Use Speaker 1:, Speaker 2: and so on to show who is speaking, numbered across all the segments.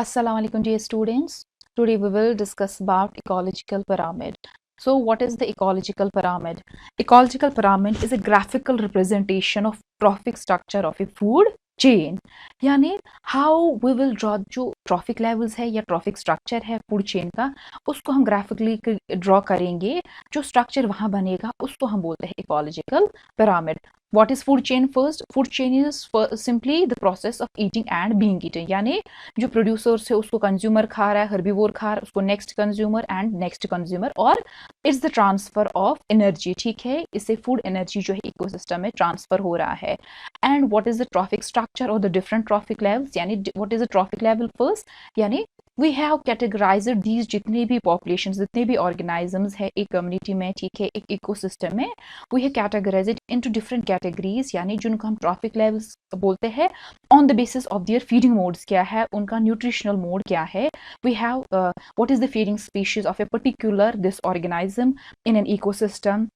Speaker 1: Assalamu alaikum dear students. Today we will discuss about ecological pyramid. So what is the ecological pyramid? Ecological pyramid is a graphical representation of trophic structure of a food chain. यानी how we will draw जो trophic levels है या traffic structure है food chain का, उसको हम graphically draw करेंगे। जो स्ट्रक्चर वहां बनेगा उसको हम बोलते हैं ecological pyramid. What is food chain? First, food chain is simply the process of eating and being eaten. यानी जो प्रोड्यूसर्स है उसको कंज्यूमर खा रहा है, हर्बीवोर खा रहा है, उसको next consumer and next consumer, और it's the transfer of energy. ठीक है, इससे फूड एनर्जी जो है इकोसिस्टम में ट्रांसफर हो रहा है। And what is the trophic structure और द डिफरेंट ट्रॉफिक लेवल्स, यानी what is the trophic level first, यानी वी हैव कैटेगराइज्ड दीज, जितने भी पॉपुलेशन, जितने भी ऑर्गेनिजम्स है एक कम्युनिटी में, ठीक है, एक इकोसिस्टम में, we have categorized into different categories, यानी जिनको हम ट्रॉफिक लेवल्स बोलते हैं on the basis of their feeding modes क्या है, उनका न्यूट्रिशनल मोड क्या है। We have what is the feeding species of a particular this organism in an ecosystem,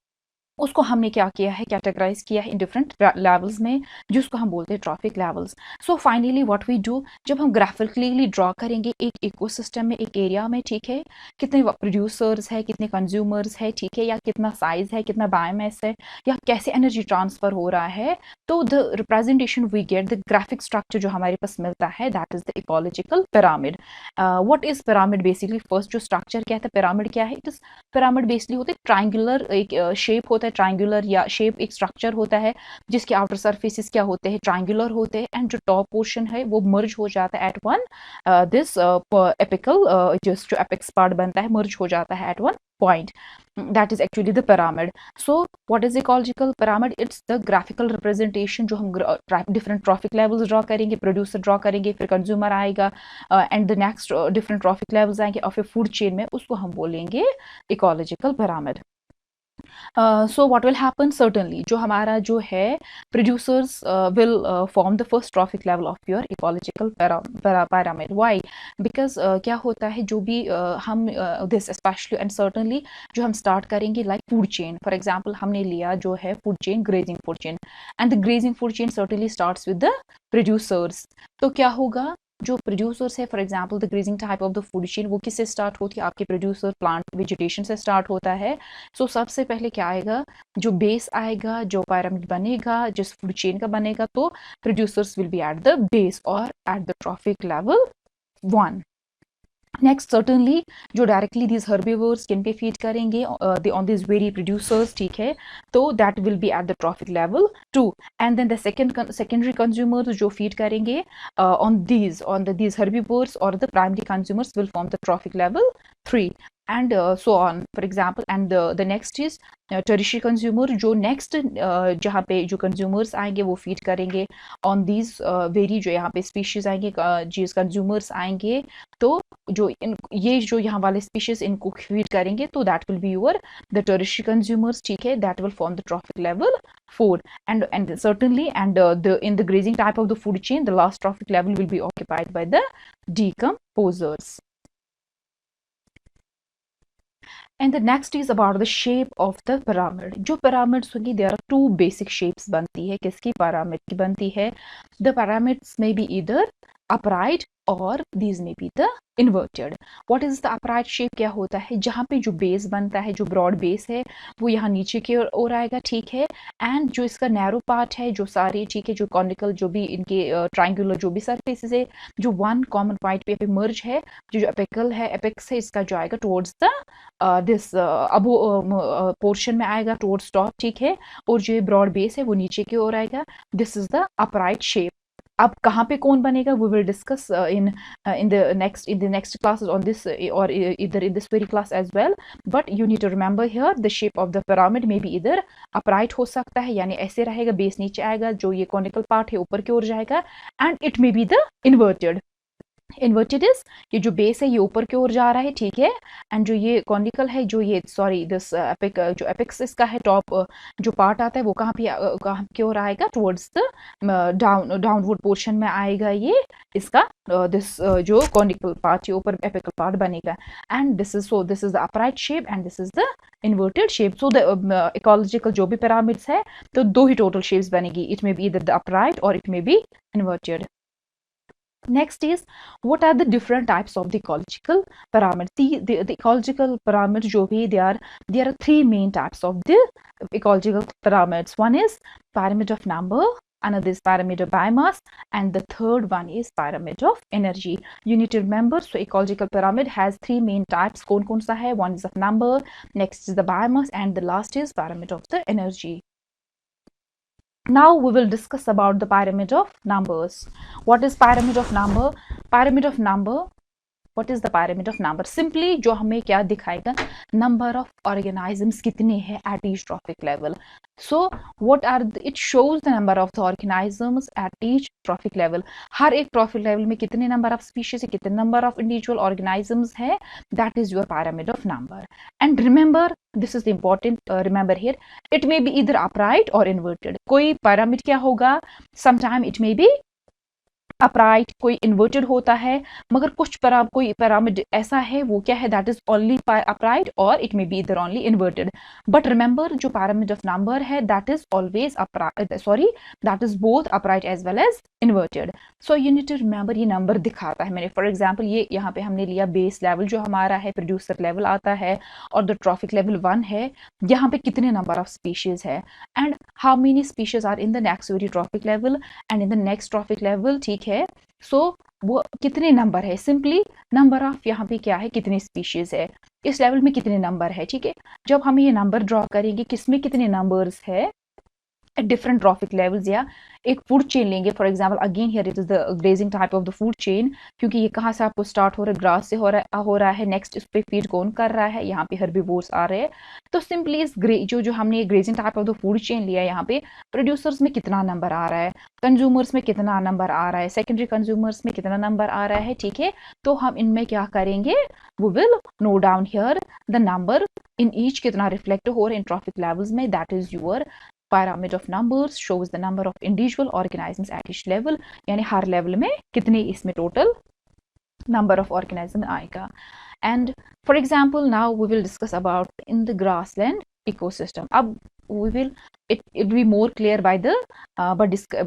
Speaker 1: उसको हमने क्या किया है, कैटेगराइज किया है इन डिफरेंट लेवल्स में, जिसको हम बोलते हैं trophic levels. So finally what we do, जब हम ग्राफिकली ड्रॉ करेंगे एक इकोसिस्टम में, एक एरिया में, ठीक है, कितने प्रोड्यूसर्स है, कितने कंज्यूमर्स है, ठीक है, या कितना साइज है, कितना बायोमास है, या कैसे एनर्जी ट्रांसफर हो रहा है, तो the representation we get, the graphic structure जो हमारे पास मिलता है, that is the ecological pyramid. What is pyramid basically? First जो स्ट्रक्चर क्या है, पिरामिड क्या है? इट इज पिरामिड बेसिकली होता है ट्राइंगुलर एक शेप होता है, ट्राइंगुलर या शेप एक स्ट्रक्चर होता है जिसके आउटर सरफेसेस क्या होते हैं, ट्राइंगुलर होते हैं, एंड जो टॉप पोर्शन है वो मर्ज हो जाता है एट वन दिस एपिकल, जो एपेक्स पार्ट बनता है मर्ज हो जाता है at one point. That is actually the pyramid. So what is ecological pyramid? It's the graphical representation जो हम different trophic levels draw करेंगे, producer draw करेंगे, फिर consumer आएगा, and the next different trophic levels आएंगे of a food chain में, उसको हम बोलेंगे ecological pyramid. So what will happen? Certainly जो हमारा जो है producers will form the first trophic level of your ecological pyramid. Why? Because क्या होता है, जो भी हम this especially and certainly जो हम start करेंगे like food chain, for example हमने लिया जो है food chain, grazing food chain, and the grazing food chain certainly starts with the producers. तो क्या होगा, जो प्रोड्यूसर्स है, for example the grazing type of the food chain, वो किससे स्टार्ट होती है? आपके प्रोड्यूसर प्लांट वेजिटेशन से स्टार्ट होता है। सो सबसे पहले क्या आएगा, जो बेस आएगा, जो पिरामिड बनेगा, जिस फूड चेन का बनेगा, तो producers will be at the base और at the trophic level 1। Next certainly जो डायरेक्टली दीज हर्बीवर्स किन पे फीड करेंगे, ऑन दिस वेरी प्रोड्यूसर्स, ठीक है, तो that will be at the trophic level 2। And then the secondary consumers जो feed करेंगे ऑन दीज हर्बीवर्स, और the primary consumers will form the trophic level 3 and so on, for example. And the next is tertiary consumer, जो next जहाँ पे जो consumers आएंगे वो feed करेंगे on these very जो यहाँ पे species आएंगे, जिस consumers आएंगे, तो जो ये जो यहाँ वाले species इनको feed करेंगे, तो that will be your the tertiary consumers, ठीक है, that will form the trophic level 4। and certainly and the in the grazing type of the food chain, the last trophic level will be occupied by the decomposers. And the next is about the shape of the pyramid. जो pyramids होंगी, there are two basic shapes बनती है। किसकी? pyramid की बनती है। The pyramids may be either upright or these may be the inverted. What is the upright shape? क्या होता है, जहाँ पे जो बेस बनता है, जो ब्रॉड बेस है, वो यहाँ नीचे की ओर आएगा, ठीक है, एंड जो इसका नैरो पार्ट है, जो सारे, ठीक है, जो कॉनिकल, जो भी इनके ट्राइंगुलर जो भी सरफेसेस है, जो वन कॉमन पॉइंट पे मर्ज है, जो एपिकल है, एपेक्स है, इसका जो आएगा towards the this above portion में आएगा, टुवर्ड्स टॉप, ठीक है, और जो ब्रॉड बेस है वो नीचे की ओर आएगा। This is the upright shape. अब कहाँ पे कौन बनेगा, we will discuss in the next classes on this, or either in this very class as well. But you need to remember here the shape of the pyramid may be either upright हो सकता है, यानी ऐसे रहेगा, base नीचे आएगा, जो ये कॉनिकल पार्ट है ऊपर की ओर जाएगा, and it may be the inverted. Inverted is, ये जो बेस है ये ऊपर की ओर जा रहा है, ठीक है, एंड जो ये कॉनिकल है, जो ये सॉरी दिस एपिक, जो एपिक्स इसका है, टॉप जो पार्ट आता है, वो कहाँ कहाँ की ओर आएगा, टुवर्ड्स द डाउनवर्ड पोर्शन में आएगा ये इसका दिस जो कॉनिकल पार्ट, ये ऊपर एपिकल पार्ट बनेगा। And this is the upright shape and this is the inverted shape. So the ecological जो भी पिरामिड्स है, तो दो ही टोटल शेप्स बनेगी, इट मे बी इधर द अपराइट और it may B inverted. Next is, what are the different types of the ecological pyramid? The ecological pyramid जो भी there are three main types of the ecological pyramids. One is pyramid of number, another is pyramid of biomass, and the third one is pyramid of energy. You need to remember, so ecological pyramid has three main types. कौन सा है? One is of number, next is the biomass, and the last is pyramid of the energy. Now we will discuss about the pyramid of numbers. What is pyramid of number? Pyramid of number, what is the pyramid of number? Simply जो हमें क्या दिखाएगा, number of organisms कितने हैं at each trophic level. So what are it shows the number of the organisms at each trophic level. हर एक trophic level में कितने number of species है, कितने number of individual organisms है, that is your pyramid of number. And remember, this is the important remember here, it may be either upright or inverted. कोई pyramid क्या होगा, sometime it may be upright, कोई inverted होता है, मगर कोई pyramid ऐसा है वो क्या है, दैट इज ओनली अपराइट और इट मे बी इधर ओनली इन्वर्टेड. बट रिमेंबर, जो pyramid ऑफ नंबर है that is always that is both upright as well as inverted. So you need to remember, ये नंबर दिखाता है. मैंने for example ये यहाँ पे हमने लिया बेस लेवल जो हमारा है, प्रोड्यूसर लेवल आता है और द ट्रॉफिक लेवल 1 है. यहाँ पे कितने नंबर ऑफ स्पीशीज है and how many species are in the next very trophic level and in the next trophic level. ठीक है, सो वो कितने नंबर है, सिंपली नंबर ऑफ यहाँ पे क्या है, कितने स्पीशीज है, इस लेवल में कितने नंबर है. ठीक है, जब हम ये नंबर ड्रॉ करेंगे किसमें कितने नंबर्स है at different trophic levels, या एक फूड चेन लेंगे. For example again here it is the grazing type of the food chain, क्योंकि ये कहाँ से आपको स्टार्ट हो रहा है, ग्रास से हो रहा है. नेक्स्ट इस पे फीड कौन कर रहा है, यहाँ पे हर्बीवोर्स आ रहे हैं. तो सिंपली इस जो हमने grazing type of the food chain लिया है, यहाँ पे प्रोड्यूसर्स में कितना नंबर आ रहा है, कंज्यूमर्स में कितना नंबर आ रहा है, सेकेंडरी कंज्यूमर्स में कितना नंबर आ रहा है. ठीक है, तो हम इनमें क्या करेंगे, वो will note down here the number in each कितना रिफ्लेक्ट हो रहा है इन ट्रॉफिक लेवल्स में. That is your pyramid of numbers, shows the number of individual organisms at each level, यानी हर लेवल में कितने इसमें टोटल number of organism आएगा. And for example, now we will discuss about in the grassland ecosystem. अब we will it will be more clear by the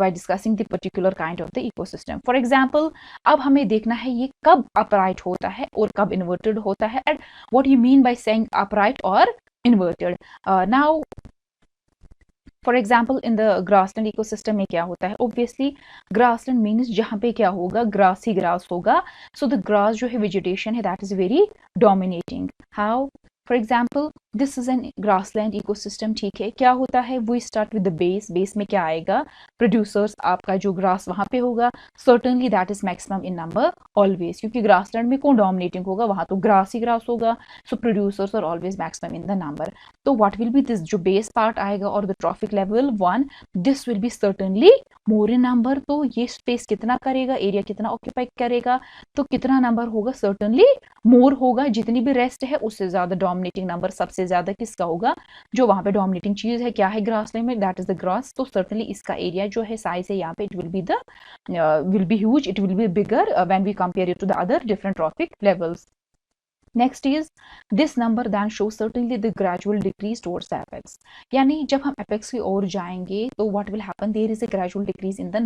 Speaker 1: by discussing the particular kind of the ecosystem. For example, अब हमें देखना है ये कब upright होता है और कब inverted होता है, and what you mean by saying upright or inverted. Now for example in the grassland ecosystem में क्या होता है, ऑब्वियसली ग्रासलैंड मीन्स जहाँ पे क्या होगा, ग्रास ही ग्रास होगा. सो द ग्रास जो है वेजिटेशन है that is very dominating. How, for example this is an grassland ecosystem. ठीक है, क्या होता है, वो स्टार्ट विद द बेस में क्या आएगा, प्रोड्यूसर्स, आपका जो ग्रास वहाँ पे होगा, certainly that is maximum in number always, क्योंकि ग्रासलैंड में कौन डोमिनेटिंग होगा, वहाँ तो ग्रास ही ग्रास होगा. So producers are always maximum in the number. तो व्हाट विल बी दिस, जो बेस पार्ट आएगा और the trophic level 1, this will be certainly more in number. तो ये स्पेस कितना करेगा, एरिया कितना ऑक्यूपाई करेगा, तो कितना नंबर होगा, सर्टनली मोर होगा. जितनी भी रेस्ट है उससे ज्यादा डोमिनेटिंग नंबर सबसे ज्यादा किसका होगा, जो वहां पे डोमिनेटिंग चीज है क्या है ग्रासलैंड में, दैट इज द ग्रास. तो सर्टनली इसका एरिया जो है, साइज है यहाँ पे, it will be huge, it will be bigger when we compare it to the other different trophic levels. Next is this number then show certainly the gradual decrease towards apex, यानी जब हम apex की ओर जाएंगे तो what will happen, there is a gradual decrease in the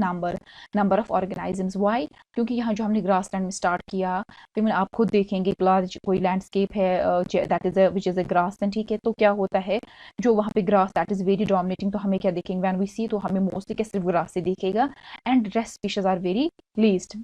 Speaker 1: number of organisms. Why, क्योंकि यहाँ जो हमने ग्रासलैंड में स्टार्ट किया, फिर आप खुद देखेंगे कोई लैंडस्केप है that is which is a grassland. ठीक है, तो क्या होता है, जो वहाँ पे grass that is very dominating, तो हमें क्या देखेंगे, व्हेन वी सी, तो हमें मोस्टली क्या सिर्फ ग्रास से दिखेगा and rest species are very least.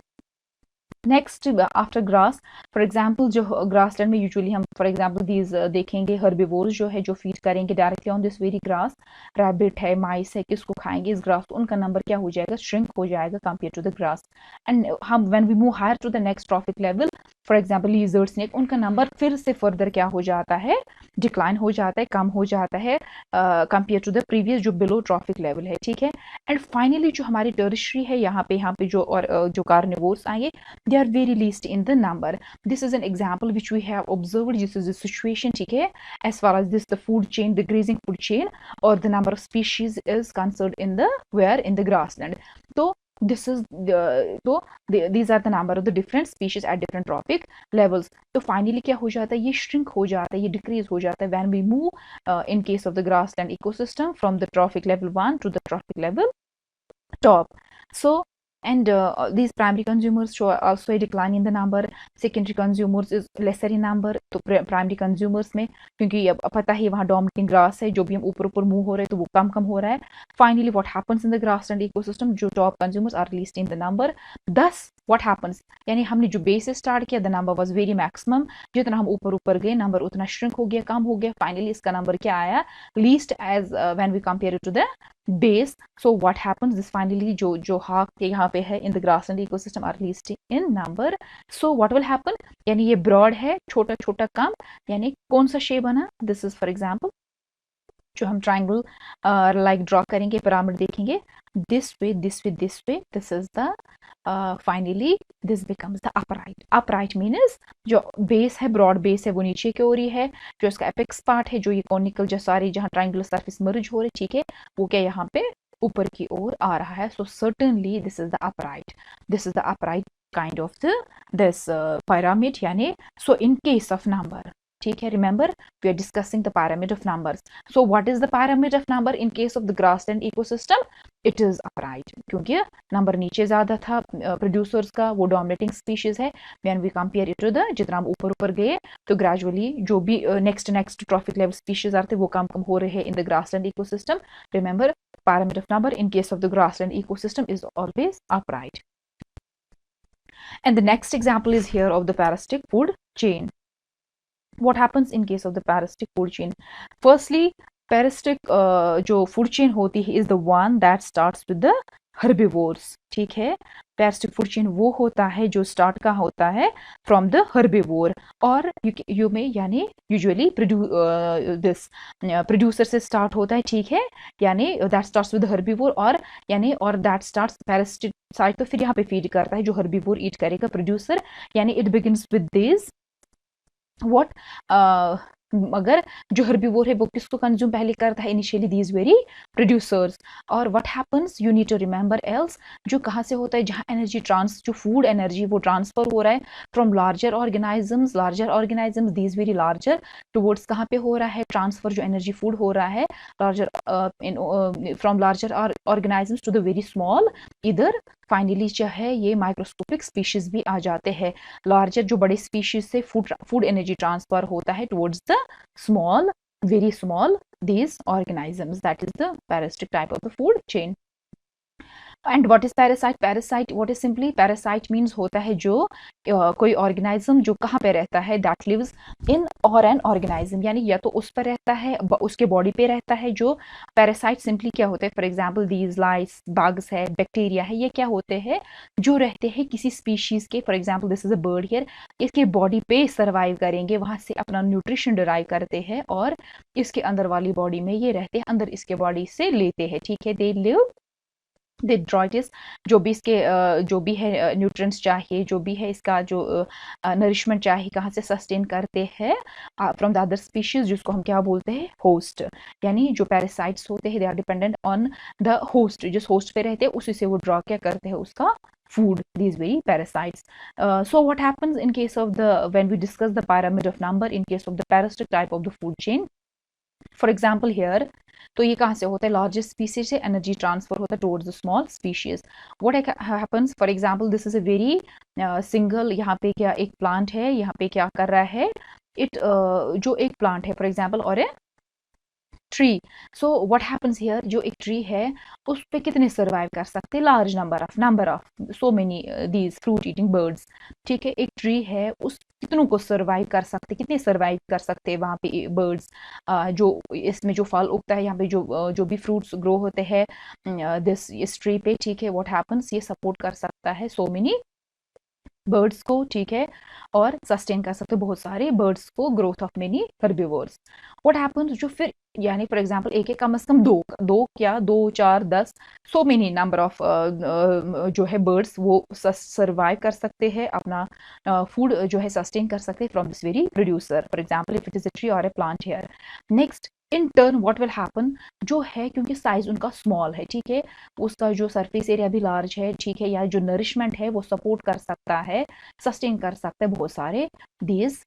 Speaker 1: Next after grass, for example जो ग्रासलैंड में यूजुअली हम फॉर एग्जाम्पल दीज देखेंगे हर्बीवोर्स जो है, जो फीड करेंगे directly on this very grass, rabbit है, माइस है, किसको खाएंगे इस ग्रास, तो उनका नंबर क्या हो जाएगा, श्रिंक हो जाएगा compare to the grass. And हम when we move higher to the next trophic level, for example lizard snake, उनका नंबर फिर से फर्दर क्या हो जाता है, डिक्लाइन हो जाता है, कम हो जाता है कंपेयर टू द प्रीवियस जो बिलो ट्रॉफिक लेवल है. ठीक है, एंड फाइनली जो हमारी टर्शियरी है, यहाँ पे जो और जो कार्निवोर्स आएंगे, they are very least in the number. This is an example which we have observed. This is the situation, ठीक है, as far as this the food chain, the grazing food chain, or the number of species is concerned in the where in the grassland. So this is these are the number of the different species at different trophic levels. तो finally क्या हो जाता है, ये shrink हो जाता है, ये decrease हो जाता है when we move in case of the grassland ecosystem from the trophic level 1 to the trophic level top. So and these primary consumers show also a decline in the number. Secondary consumers is lesser in number. तो primary consumers में, क्योंकि अब पता ही वहाँ dominating grass है, जो भी हम ऊपर ऊपर मूव हो रहे हैं तो वो कम कम हो रहा है. Finally what happens in the grassland ecosystem, जो top consumers are least in the number. Thus what happens, यानी हमने जो बेस से स्टार्ट किया, the number was very maximum. जितना हम ऊपर ऊपर गए नंबर उतना श्रिंक हो गया, कम हो गया. फाइनली इसका नंबर क्या आया, least as when we compare it to the base. So what happens, this finally जो हाफ के यहाँ पे है in the grassland ecosystem are least in number. So what will happen, यानी ये broad है, छोटा छोटा कम, यानी कौन सा शेप बना, this is for example जो हम ट्राइंगल लाइक ड्रॉ करेंगे, पिरामिड देखेंगे, this way this way this way, this is the finally this becomes the upright. Upright means जो बेस है, ब्रॉड बेस है, वो नीचे की ओर ही है. जो इसका एपेक्स पार्ट है, जो ये कॉनिकल जो सारी जहाँ ट्राइंगुलर सरफेस मर्ज हो रहे, ठीक है, वो क्या यहाँ पे ऊपर की ओर आ रहा है. So certainly this is the upright, this is the upright kind of this pyramid. यानी so in case of number, ठीक है, remember we are discussing the pyramid of numbers. So what is the pyramid of number in case of the grassland ecosystem? It is upright, क्योंकि number नीचे ज्यादा था producers का, वो dominating species है. When we compare it to the, जितना हम ऊपर ऊपर गए तो ग्रेजुअली जो भी नेक्स्ट ट्रॉफिक लेवल स्पीशीज आते वो कम कम हो रहे हैं इन the grassland ecosystem. Remember, pyramid of number in case of the grassland ecosystem is always upright. And the next example is here of the parasitic food chain. What happens in case of the parasitic food chain? Firstly, parasitic जो food chain होती है is the one that starts with the herbivores. ठीक है, parasitic food chain वो होता है जो start का होता है from the herbivore. और you may यानी usually this producer से start होता है, ठीक है, यानी that starts with the herbivore, और यानी और that starts parasitic साइड तो फिर यहाँ पे फीड करता है जो herbivore ईट करेगा प्रोड्यूसर. यानी it begins with this what मगर जो herbivore है वो किसको कंज्यूम पहले करता है, इनिशियली दीज वेरी प्रोड्यूसर्स. और what happens, you need to remember else, जो कहाँ से होता है, जहाँ एनर्जी जो फूड एनर्जी वो ट्रांसफर हो रहा है from larger organisms these very larger towards, कहाँ पे हो रहा है ट्रांसफर, जो एनर्जी फूड हो रहा है larger from larger organisms to the very small. इधर फाइनली जो है ये माइक्रोस्कोपिक स्पीशीज भी आ जाते हैं. लार्जर जो बड़े स्पीशीज से फूड एनर्जी ट्रांसफर होता है towards the small, very small, these organisms. That is the parasitic type of the food chain. And what is parasite? Parasite, what is simply parasite means होता है जो कोई organism जो कहाँ पे रहता है, that lives in or an organism, यानी या तो उस पर रहता है, उसके बॉडी पे रहता है. जो parasite simply क्या होता है, for example these lice, bugs है, bacteria है, ये क्या होते हैं, जो रहते हैं किसी species के, for example this is a bird here, इसके बॉडी पे सर्वाइव करेंगे, वहां से अपना न्यूट्रिशन डिराइव करते हैं और इसके अंदर वाली बॉडी में ये रहते हैं, अंदर इसके बॉडी से लेते हैं, ठीक है. दे लिव डेट्रॉइटिस, जो भी इसके जो भी है न्यूट्रिएंट्स चाहिए, जो भी है इसका जो नरिशमेंट चाहिए, कहाँ से सस्टेन करते हैं फ्रॉम द अदर स्पीशीज, जिसको हम क्या बोलते हैं, होस्ट. यानी जो पैरासाइट्स होते हैं they are dependent on the host, जिस होस्ट पे रहते हैं उसी से वो ड्रॉ क्या करते हैं, उसका food, these very parasites. So what happens in case of the, when we discuss the pyramid of number in case of the parasitic type of the food chain, for example here, तो ये कहाँ से होता है, largest species से energy transfer होता है towards the small species. What happens, for example this is a very single, यहाँ पे क्या एक प्लांट है, यहाँ पे क्या कर रहा है, जो एक प्लांट है फॉर एग्जांपल, और tree. So what happens here, जो एक ट्री है उस पे कितने सर्वाइव कर सकते हैं, large number of so many these fruit eating birds. ठीक है, एक ट्री है, उस कितनों को सर्वाइव कर सकते, कितने सर्वाइव कर सकते हैं वहाँ पे बर्ड्स, जो इसमें जो फल उगता है, यहाँ पे जो भी फ्रूट्स ग्रो होते हैं दिस इस ट्री पे. ठीक है, व्हाट हैपेंस, ये सपोर्ट कर सकता है सो मेनी बर्ड्स को, ठीक है, और सस्टेन कर सकते बहुत सारे बर्ड्स को, growth of many herbivores. What happens, जो फिर यानी फॉर एग्जांपल एक कम से कम दो क्या 2 4 10 सो मेनी नंबर ऑफ जो है बर्ड्स वो सर्वाइव कर सकते हैं, अपना फूड जो है सस्टेन कर सकते हैं from this very producer. For example if it is a tree और a plant here. Next, in turn what will happen, जो है क्योंकि साइज उनका स्मॉल है, ठीक है, उसका जो सरफेस एरिया भी लार्ज है, ठीक है, या जो नरिशमेंट है वो सपोर्ट कर सकता है, सस्टेन कर सकता है बहुत सारे दीज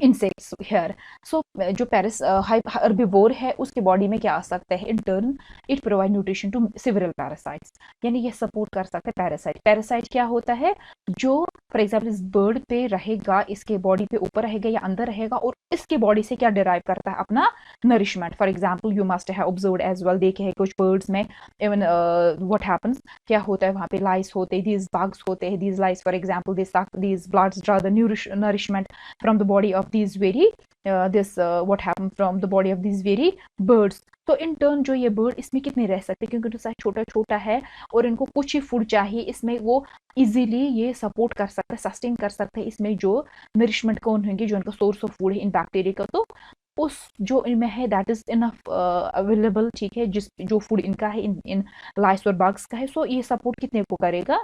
Speaker 1: इंसेक्ट्स हेयर। सो जो पेरिस हर्बिवोर है उसके बॉडी में क्या आ सकता है, in turn it provide nutrition to several parasites, यानी ये सपोर्ट कर सकता है पैरासाइट। पैरासाइट क्या होता है, जो फॉर एग्जाम्पल इस बर्ड पे रहेगा, इसके बॉडी पे ऊपर रहेगा या अंदर रहेगा, और इसके बॉडी से क्या डिराइव करता है, अपना nourishment. For example you must have observed as well, देखे हैं कुछ बर्ड्स में इवन व्हाट हैपन्स, क्या होता है वहाँ पे लाइस होते हैं, दीज बग्स होते हैं, these lice for example these bloods draw the nourishment from the body of these very what happened from the body of these very birds। तो इन टर्न जो ये बर्ड इसमें कितने रह सकते हैं, क्योंकि तो साइज छोटा छोटा है और इनको कुछ ही फूड चाहिए, इसमें वो इजीली ये सपोर्ट कर सकता है, सस्टेन कर सकते हैं इसमें जो नरिशमेंट कौन होंगे, जो इनका सोर्स ऑफ फूड है इन बैक्टीरिया का, तो उस जो इनमें है दैट इज इनफ अवेलेबल, ठीक है, जिस जो फूड इनका है इन लाइस और बग्स का है, सो ये सपोर्ट कितने को करेगा,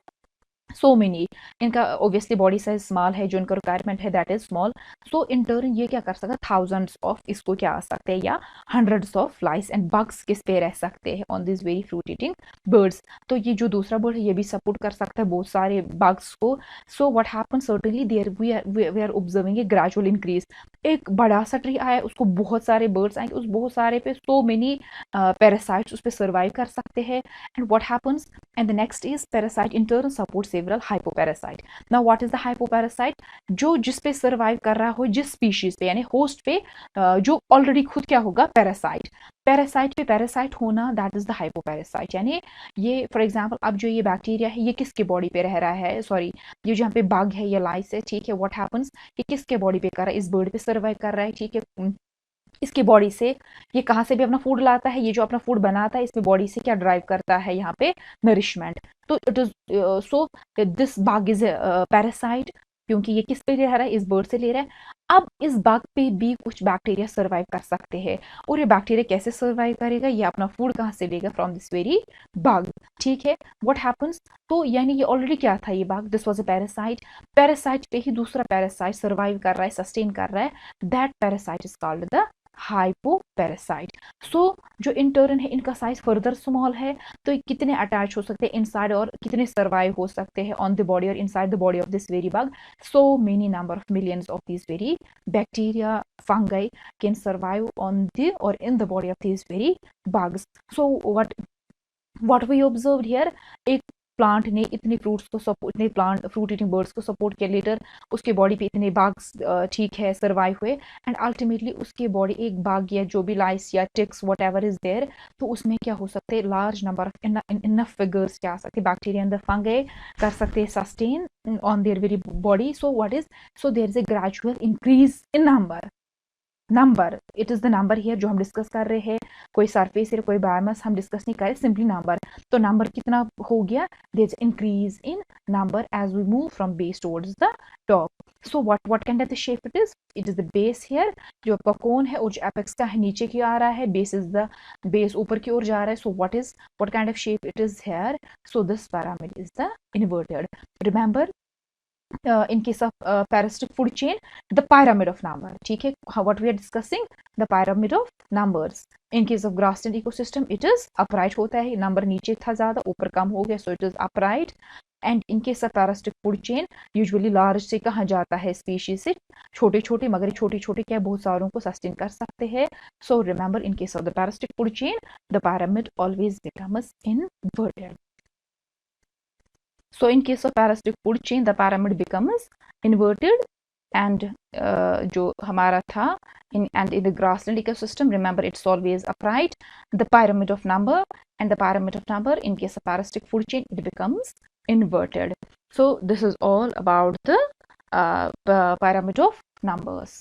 Speaker 1: सो मेनी। इनका ऑब्वियसली बॉडी साइज स्मॉल है, जो इनका रिक्वायरमेंट है that is small, so in turn ये क्या कर सकता है, थाउजेंड्स ऑफ इसको क्या आ सकते हैं, या hundreds of flies and bugs किस पे रह सकते हैं, on this very fruit eating birds. तो ये जो दूसरा बर्ड है ये भी सपोर्ट कर सकता है बहुत सारे बग्स को। So what happen certainly there we are observing a gradual increase. एक बड़ा सा ट्री आया, उसको बहुत सारे बर्ड्स आएंगे, उस बहुत सारे पे सो मेनी पैरासाइट्स उस पर सर्वाइव कर सकते हैं। And what happens, and the next is parasite in turn support several hypoparasite। now what is the hypoparasite, जो जिस पे सर्वाइव कर रहा हो, जिस स्पीशीज पे यानी होस्ट पे जो ऑलरेडी खुद क्या होगा, पैरासाइट। पैरासाइट पे पैरासाइट होना दैट इज द हाइपोपैरासाइट, यानी ये फॉर एग्जांपल अब जो ये बैक्टीरिया है ये किसके बॉडी पे रह रहा है, सॉरी ये जो यहाँ पे बग है या लाइस है, ठीक है, व्हाट हैपेंस, ये किसके बॉडी पे कर रहा है, इस बर्ड पे सर्वाइव कर रहा है, ठीक है। इसकी बॉडी से ये कहाँ से भी अपना फूड लाता है, ये जो अपना फूड बनाता है इसमें बॉडी से क्या ड्राइव करता है, यहाँ पे नरिशमेंट। तो it is so this bug is parasite, क्योंकि ये किस पे ले रहा है, इस बर्ड से ले रहा है। अब इस बग पे भी कुछ बैक्टीरिया सर्वाइव कर सकते हैं, और ये बैक्टीरिया कैसे सर्वाइव करेगा, ये अपना फूड कहाँ से लेगा, फ्रॉम दिस वेरी बग, ठीक है। व्हाट हैपेंस, तो यानी ये ऑलरेडी क्या था, ये bug this was a parasite, parasite पे ही दूसरा पैरासाइट सर्वाइव कर रहा है, सस्टेन कर रहा है, that parasite is called the hypoparasite. So जो इंटर्न है इनका साइज फर्दर स्मॉल है, तो कितने अटैच हो सकते हैं इनसाइड और कितने सर्वाइव हो सकते हैं ऑन द बॉडी और inside the body of this very bug, so many number of millions of this very bacteria fungi can survive on the or in the body of these very bugs। so what we observed here, एक plant ने इतने fruits को support, इतने plant fruit eating birds को support किया, letter उसके body पे इतने बाग्स ठीक है सर्वाइव हुए, एंड अल्टीमेटली उसके बॉडी एक बाग या जो भी लाइस या ticks whatever is there, तो उसमें क्या हो सकते हैं, large number of enough figures क्या आ सकते हैं, बैक्टीरिया एंड द फंगी कर सकते हैं sustain on their very body. So what is, so there is a gradual increase in number, it is the number here जो हम डिस्कस कर रहे हैं, कोई सरफेस या कोई बायोमास हम डिस्कस नहीं कर रहे, सिंपली नंबर। तो नंबर कितना हो गया, there is increase in number as we move from base towards the top. So what kind of the shape it is the base here, जो आपका कोन है और जो एपेक्स का है नीचे की आ रहा है, बेस इज द बेस ऊपर की ओर जा रहा है। सो what kind of shape it is here, so this pyramid is the inverted। Remember in case of parasitic food chain, the pyramid of number, ठीक है, what we are discussing, the pyramid of numbers। in case of grassland ecosystem it is upright होता है, number नीचे था ज्यादा ऊपर कम हो गया, so it is upright। and in case of parasitic food chain usually large से कहाँ जाता है, species से छोटे छोटे, मगर छोटे छोटे क्या बहुत सारों को सस्टेन कर सकते हैं। so remember in case of the parasitic food chain the pyramid always becomes inverted। So in case of parasitic food chain, the pyramid becomes inverted, and जो हमारा था in the grassland ecosystem, remember it's always upright, the pyramid of number, and the pyramid of number in case of parasitic food chain it becomes inverted। So this is all about the pyramid of numbers।